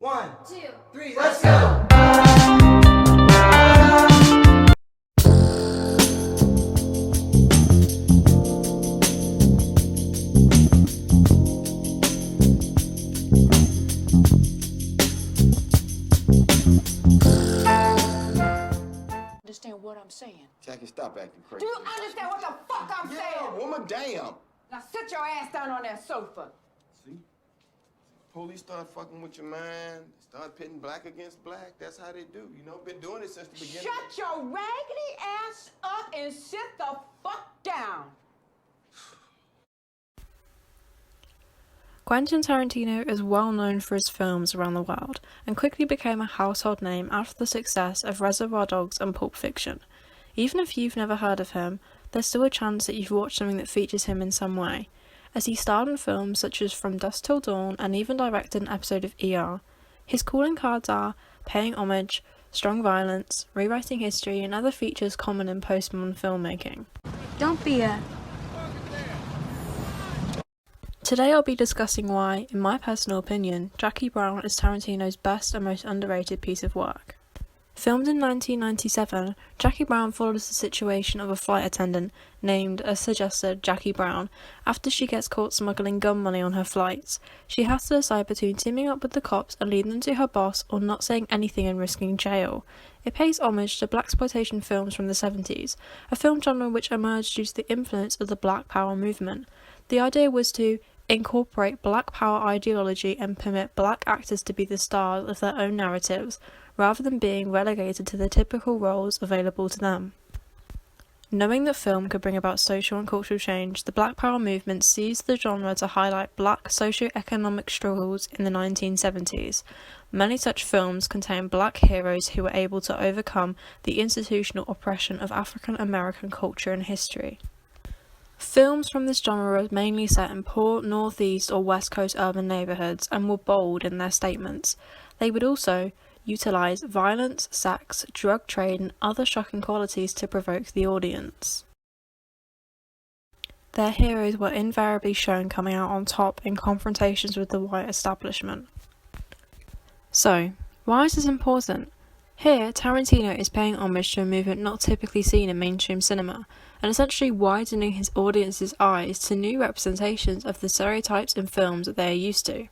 1, 2, 3, let's go! Understand what I'm saying? Jackie, stop acting crazy. Do you understand what the fuck I'm saying? Woman, damn. Now sit your ass down on that sofa. See? Police start fucking with your mind, start pitting black against black. That's how they do. You know, been doing it since the beginning. Shut your raggedy ass up and sit the fuck down. Quentin Tarantino is well known for his films around the world and quickly became a household name after the success of Reservoir Dogs and Pulp Fiction. Even if you've never heard of him, there's still a chance that you've watched something that features him in some way, as he starred in films such as From Dusk Till Dawn and even directed an episode of ER. His calling cards are paying homage, strong violence, rewriting history, and other features common in postmodern filmmaking. Don't be a... Today I'll be discussing why, in my personal opinion, Jackie Brown is Tarantino's best and most underrated piece of work. Filmed in 1997, Jackie Brown follows the situation of a flight attendant named, as suggested, Jackie Brown. After she gets caught smuggling gun money on her flights, she has to decide between teaming up with the cops and leading them to her boss or not saying anything and risking jail. It pays homage to blaxploitation films from the 70s, a film genre which emerged due to the influence of the Black Power movement. The idea was to incorporate Black Power ideology and permit black actors to be the stars of their own narratives, rather than being relegated to the typical roles available to them. Knowing that film could bring about social and cultural change, the Black Power movement seized the genre to highlight black socio-economic struggles in the 1970s. Many such films contain black heroes who were able to overcome the institutional oppression of African American culture and history. Films from this genre were mainly set in poor northeast or west coast urban neighbourhoods and were bold in their statements. They would also utilise violence, sex, drug trade and other shocking qualities to provoke the audience. Their heroes were invariably shown coming out on top in confrontations with the white establishment. So, why is this important? Here, Tarantino is paying homage to a movement not typically seen in mainstream cinema, and essentially widening his audience's eyes to new representations of the stereotypes in films that they are used to.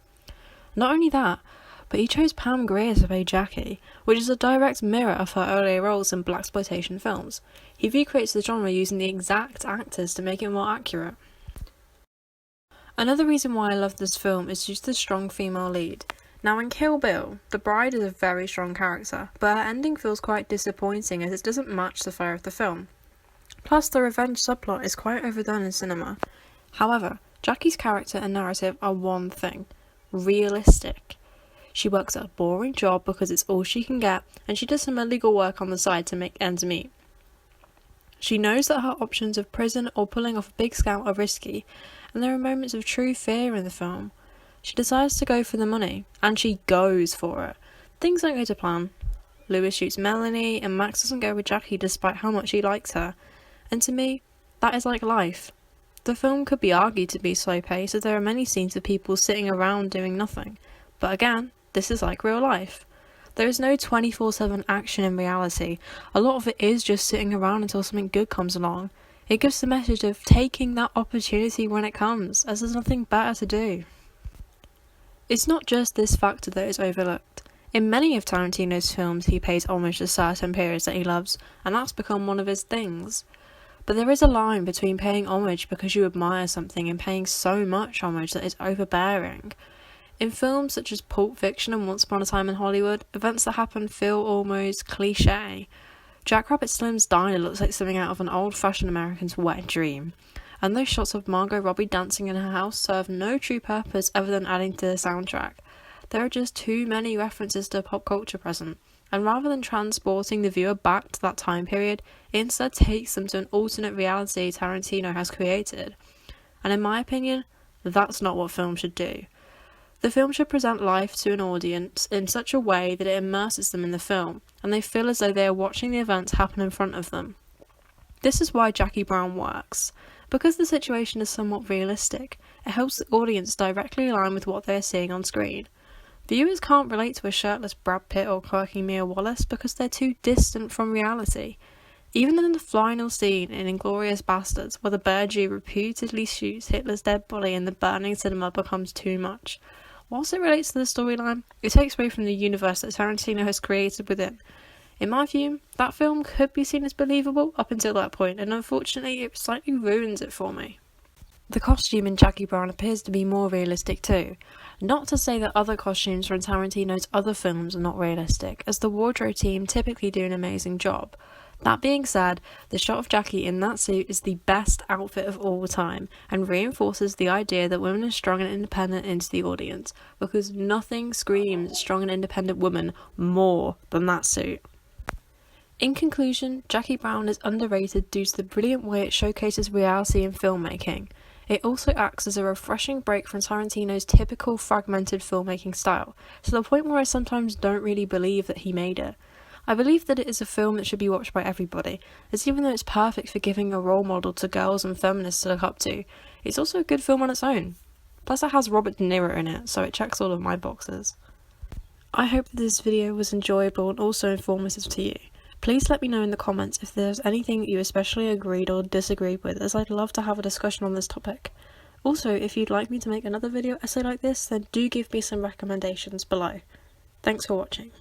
Not only that, but he chose Pam Grier to play Jackie, which is a direct mirror of her earlier roles in blaxploitation films. He recreates the genre using the exact actors to make it more accurate. Another reason why I love this film is due to the strong female lead. Now in Kill Bill, the bride is a very strong character, but her ending feels quite disappointing as it doesn't match the fare of the film. Plus, the revenge subplot is quite overdone in cinema. However, Jackie's character and narrative are one thing: realistic. She works at a boring job because it's all she can get, and she does some illegal work on the side to make ends meet. She knows that her options of prison or pulling off a big scam are risky, and there are moments of true fear in the film. She decides to go for the money, and she goes for it. Things don't go to plan. Lewis shoots Melanie, and Max doesn't go with Jackie despite how much he likes her. And to me, that is like life. The film could be argued to be slow-paced as there are many scenes of people sitting around doing nothing. But again, this is like real life. There is no 24/7 action in reality. A lot of it is just sitting around until something good comes along. It gives the message of taking that opportunity when it comes, as there's nothing better to do. It's not just this factor that is overlooked. In many of Tarantino's films he pays homage to certain periods that he loves, and that's become one of his things. But there is a line between paying homage because you admire something and paying so much homage that it's overbearing. In films such as Pulp Fiction and Once Upon a Time in Hollywood, events that happen feel almost cliché. Jackrabbit Slim's diner looks like something out of an old-fashioned American's wet dream, and those shots of Margot Robbie dancing in her house serve no true purpose other than adding to the soundtrack. There are just too many references to pop culture present, and rather than transporting the viewer back to that time period, it instead takes them to an alternate reality Tarantino has created. And in my opinion, that's not what film should do. The film should present life to an audience in such a way that it immerses them in the film, and they feel as though they are watching the events happen in front of them. This is why Jackie Brown works. Because the situation is somewhat realistic, it helps the audience directly align with what they are seeing on screen. Viewers can't relate to a shirtless Brad Pitt or quirky Mia Wallace because they're too distant from reality. Even in the final scene in Inglourious Basterds, where the Bergy repeatedly shoots Hitler's dead body and the burning cinema becomes too much. Whilst it relates to the storyline, it takes away from the universe that Tarantino has created within. In my view, that film could be seen as believable up until that point, and unfortunately it slightly ruins it for me. The costume in Jackie Brown appears to be more realistic too. Not to say that other costumes from Tarantino's other films are not realistic, as the wardrobe team typically do an amazing job. That being said, the shot of Jackie in that suit is the best outfit of all time, and reinforces the idea that women are strong and independent into the audience, because nothing screams strong and independent woman more than that suit. In conclusion, Jackie Brown is underrated due to the brilliant way it showcases reality in filmmaking. It also acts as a refreshing break from Tarantino's typical fragmented filmmaking style, to the point where I sometimes don't really believe that he made it. I believe that it is a film that should be watched by everybody, as even though it's perfect for giving a role model to girls and feminists to look up to, it's also a good film on its own. Plus it has Robert De Niro in it, so it checks all of my boxes. I hope that this video was enjoyable and also informative to you. Please let me know in the comments if there's anything that you especially agreed or disagreed with, as I'd love to have a discussion on this topic. Also, if you'd like me to make another video essay like this, then do give me some recommendations below. Thanks for watching.